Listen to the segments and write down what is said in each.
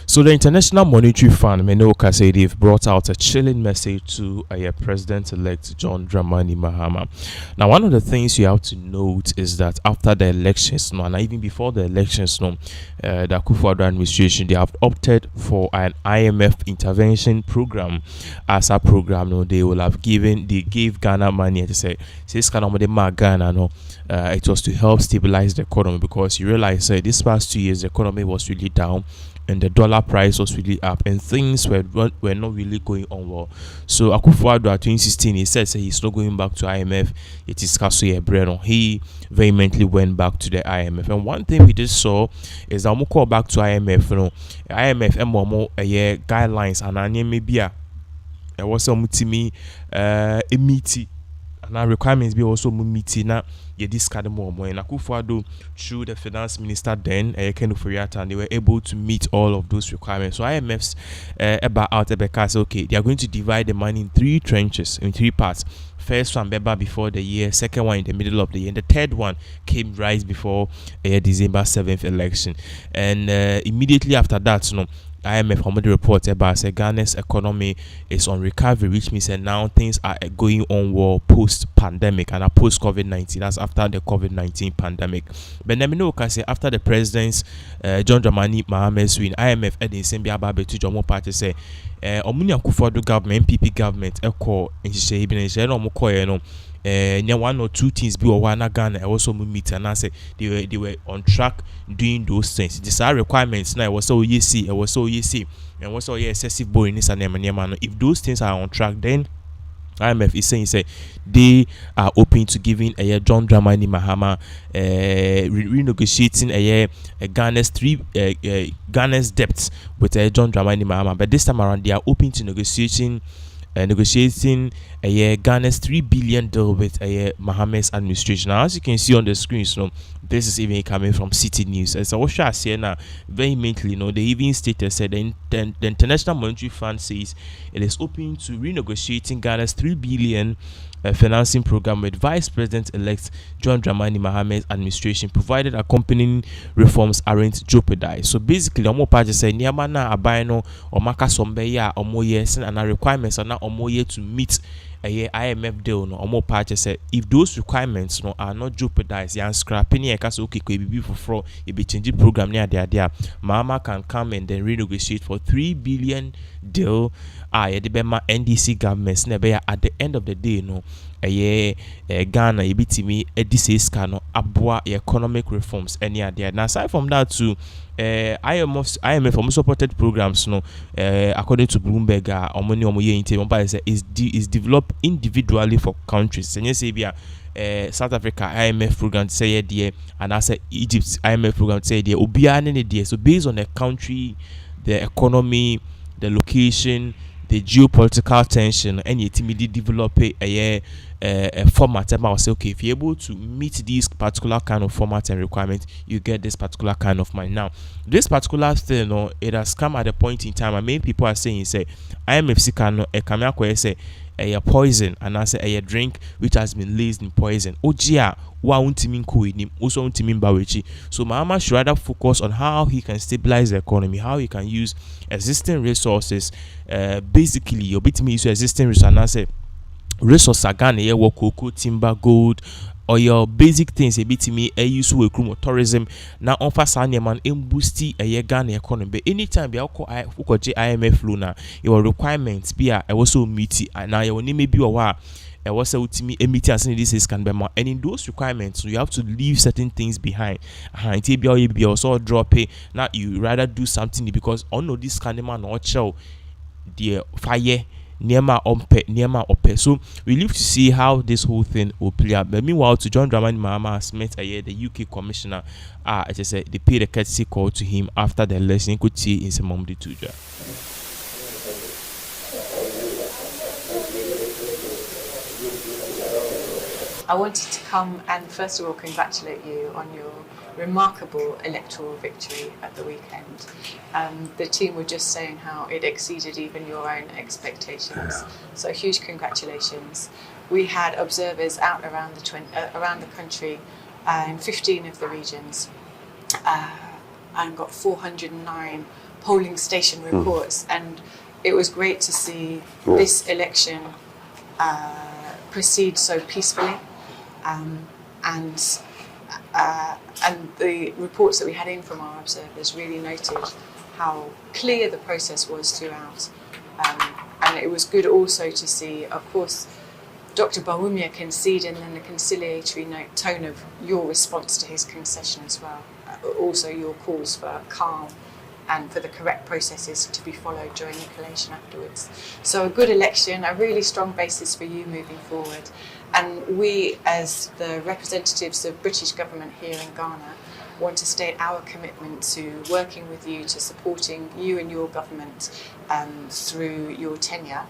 So the International Monetary Fund, Menoka, say they've brought out a chilling message to President-elect John Dramani Mahama. Now, one of the things you have to note is that after the elections, no, and even before the elections, no, the Akufo-Addo administration, they have opted for an IMF intervention program. As a program, no, they gave Ghana money. They say, this kind of Ghana, no, it was to help stabilize the economy, because you realize this past 2 years the economy was really down and the dollar price was really up and things were not really going on well. So Akufo-Addo at 2016, he said he's not going back to IMF. It is Kasoye Breno. He vehemently went back to the IMF, and one thing we just saw is that we call back to IMF. IMF guidelines and maybe was some timi meeting and requirements be also meeting now. Yeah, this kind of more and Akufo-Addo through the finance minister then Ken Ofori-Atta, and they were able to meet all of those requirements. So IMF's about out said, okay, they are going to divide the money in 3 trenches, in 3 parts. First one Beba before the year, second one in the middle of the year, and the third one came right before December 7th election. And immediately after that, IMF already reported about Ghana's economy is on recovery, which means that now things are going on well post-pandemic and post COVID-19. That's after the COVID-19 pandemic. But let me know, can say after the president's John Dramani Mahama's win, IMF Edin Sembi Ababe to Jomo Party say, Omuni Akufo-Addo government, MPP government, Eko, and she say, one or 2 things be one Ghana also meet, and I say they were on track doing those things. These are requirements now. It was so easy, and was so excessive boringness and name. If those things are on track, then IMF is saying they are open to giving John Dramani Mahama renegotiating Ghana's debts with John Dramani Mahama. But this time around, they are open to negotiating Ghana's $3 billion deal with Mahama's administration. Now, as you can see on the screen, this is even coming from City News. As I was saying now, vehemently, they even stated the International Monetary Fund says it is open to renegotiating Ghana's $3 billion financing program with Vice President-elect John Dramani Mahama's administration, provided accompanying reforms aren't jeopardized. So basically, Omo Party say Niamana Abaino or Maka Sombeya or Moye and our requirements are now Omoye to meet a IMF deal. No, Omo Party say if those requirements are not jeopardized, and scrapping a case okay could be for fraud, it be changing program near there. Mahama can come and then renegotiate for $3 billion deal. The NDC governments never at the end of the day, Ghana ebitimi edise no abua economic reforms any idea. Now aside from that too, IMF supported programs according to Bloomberg is developed individually for countries. South Africa IMF program say there, and I say Egypt's IMF program say there obiane there. So based on the country, the economy, the location, the geopolitical tension, and you timidly develop a format. I will say, okay, if you're able to meet these particular kind of format and requirements, you get this particular kind of money. Now, this particular thing, it has come at a point in time, and many people are saying, say, IMF can say a poison, and I say a drink which has been laced in poison. Ojia, wa untimin kuinim, also untimin bawechi. So Mahama should rather focus on how he can stabilize the economy, how he can use existing resources. Basically, your bit me use existing resources, and I say resources are Ghana, cocoa, timber, gold, or your basic things. A bit me a use to a tourism now on fast man boosty a Ghana economy. But anytime be IMF Luna, your requirements be a also meet and now your name may be a while. I was a meeting as this can be more, and in those requirements you have to leave certain things behind. Be also drop it. Now you rather do something because this kind of man or chill the fire. Niema ope. So we live to see how this whole thing will play out. But meanwhile, to John Dramani Mahama has met the UK commissioner. As I said, they paid a courtesy call to him after the election. You could see in some of the tuja. I wanted to come and first of all congratulate you on your remarkable electoral victory at the weekend. The team were just saying how it exceeded even your own expectations. So huge congratulations. We had observers out around the country in 15 of the regions and got 409 polling station reports, and it was great to see this election proceed so peacefully, and the reports that we had in from our observers really noted how clear the process was throughout, and it was good also to see, of course, Dr. Bawumia conceding and the conciliatory tone of your response to his concession as well. Also your calls for calm and for the correct processes to be followed during the collation afterwards. So a good election, a really strong basis for you moving forward. And we, as the representatives of British government here in Ghana, want to state our commitment to working with you, to supporting you and your government through your tenure.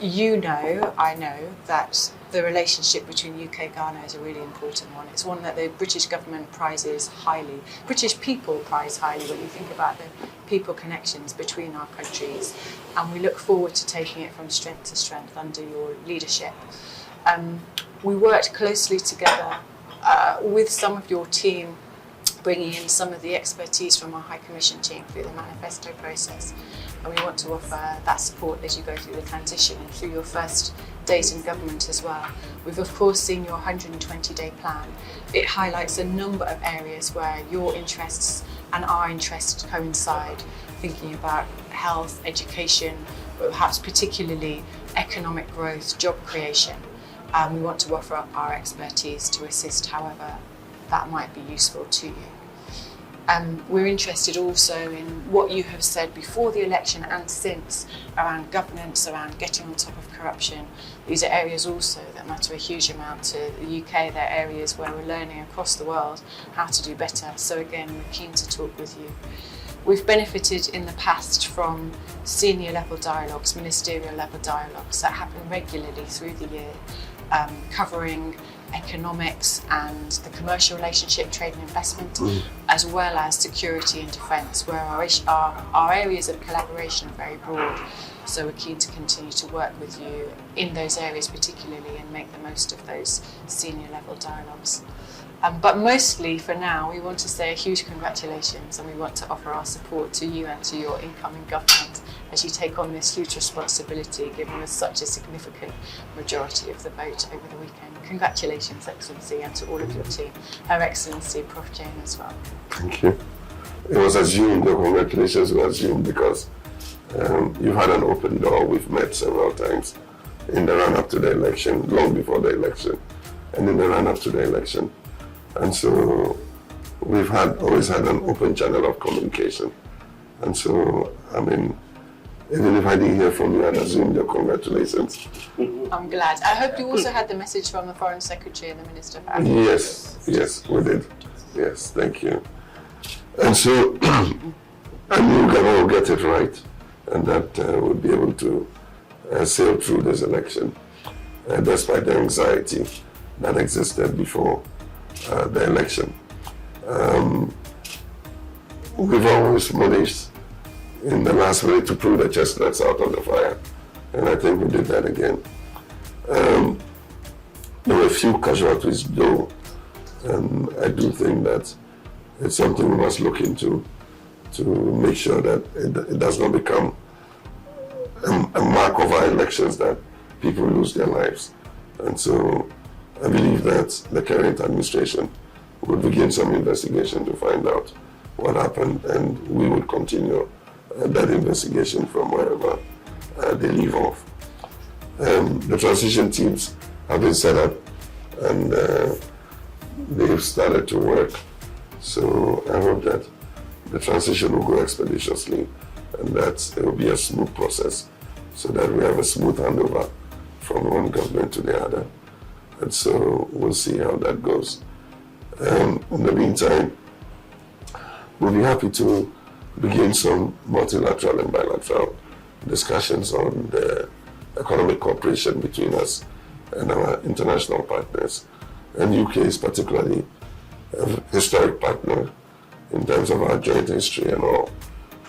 You know, I know, that the relationship between UK and Ghana is a really important one. It's one that the British government prizes highly. British people prize highly when you think about the people connections between our countries. And we look forward to taking it from strength to strength under your leadership. We worked closely together with some of your team, bringing in some of the expertise from our High Commission team through the manifesto process. And we want to offer that support as you go through the transition and through your first days in government as well. We've of course seen your 120-day plan. It highlights a number of areas where your interests and our interests coincide, thinking about health, education, but perhaps particularly economic growth, job creation. We want to offer up our expertise to assist however that might be useful to you. We're interested also in what you have said before the election and since around governance, around getting on top of corruption. These are areas also that matter a huge amount to the UK. They're areas where we're learning across the world how to do better. So again, we're keen to talk with you. We've benefited in the past from senior level dialogues, ministerial level dialogues that happen regularly through the year, covering economics and the commercial relationship, trade and investment, as well as security and defence, where our areas of collaboration are very broad. So we're keen to continue to work with you in those areas particularly and make the most of those senior level dialogues. But mostly for now, we want to say a huge congratulations, and we want to offer our support to you and to your incoming government as you take on this huge responsibility, given us such a significant majority of the vote over the weekend. Congratulations, Excellency, and to all of your team. Her Excellency, Prof. Jane as well. Thank you. It was assumed, the congratulations were assumed because you had an open door. We've met several times in the run-up to the election, long before the election, and in the run-up to the election. And so we've always had an open channel of communication. And so, I mean, even if I didn't hear from you, I'd assume your congratulations. I'm glad. I hope you also had the message from the Foreign Secretary and the Minister of African Affairs. Yes, we did. Yes, thank you. And so, I knew Ghana will get it right, and that we'll be able to sail through this election, despite the anxiety that existed before the election. We've always managed in the last minute to pull the chestnuts out of the fire, and I think we did that again. There were a few casualties though, and I do think that it's something we must look into to make sure that it does not become a mark of our elections that people lose their lives. And so I believe that the current administration will begin some investigation to find out what happened, and we will continue that investigation from wherever they leave off. The transition teams have been set up and they've started to work. So I hope that the transition will go expeditiously and that it will be a smooth process so that we have a smooth handover from one government to the other. And so we'll see how that goes. In the meantime, we'll be happy to begin some multilateral and bilateral discussions on the economic cooperation between us and our international partners. And UK is particularly a historic partner in terms of our joint history and all.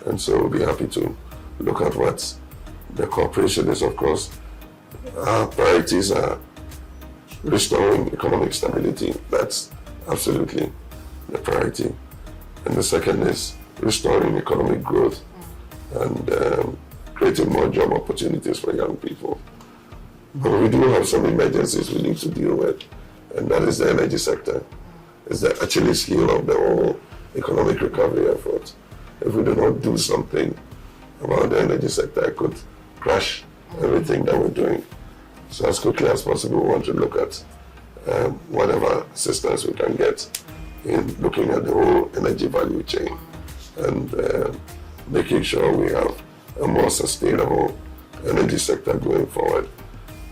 And so we'll be happy to look at what the cooperation is. Of course, our priorities are restoring economic stability. That's absolutely the priority. And the second is restoring economic growth and creating more job opportunities for young people. But we do have some emergencies we need to deal with, and that is the energy sector. It's the Achilles heel of the whole economic recovery effort. If we do not do something about the energy sector, it could crash everything that we're doing. So as quickly as possible, we want to look at whatever assistance we can get in looking at the whole energy value chain and making sure we have a more sustainable energy sector going forward.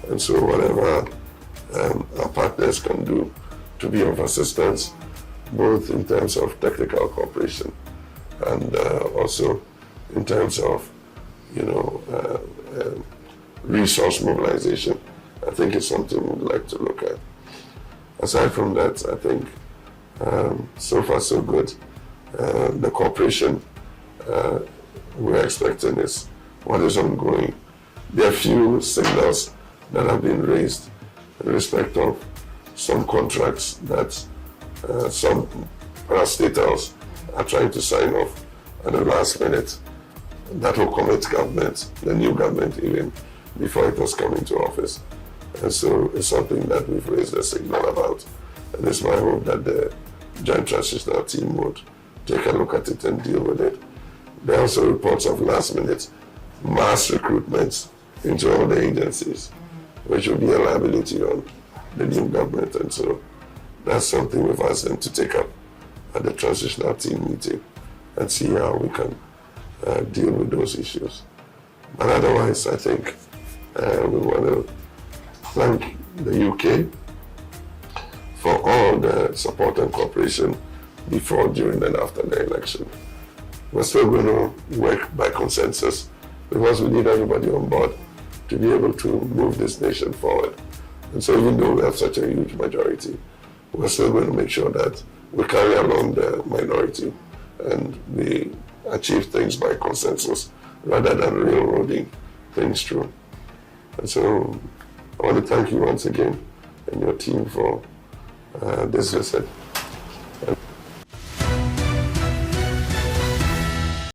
And so whatever our partners can do to be of assistance, both in terms of technical cooperation and also in terms of, resource mobilization, I think it's something we'd like to look at. Aside from that, I think so far so good. The cooperation we're expecting is what is ongoing. There are few signals that have been raised in respect of some contracts that some parastatals are trying to sign off at the last minute. That will commit government, the new government, even before it was coming to office. And so it's something that we've raised a signal about. And it's my hope that the Joint Transitional Team would take a look at it and deal with it. There are also reports of last minute mass recruitments into all the agencies, which will be a liability on the new government. And so that's something we've asked them to take up at the Transitional Team meeting and see how we can deal with those issues. But otherwise, I think we want to thank the UK for all the support and cooperation before, during, and after the election. We're still going to work by consensus because we need everybody on board to be able to move this nation forward. And so even though we have such a huge majority, we're still going to make sure that we carry along the minority and we achieve things by consensus rather than railroading things through. And so I want to thank you once again and your team for this visit.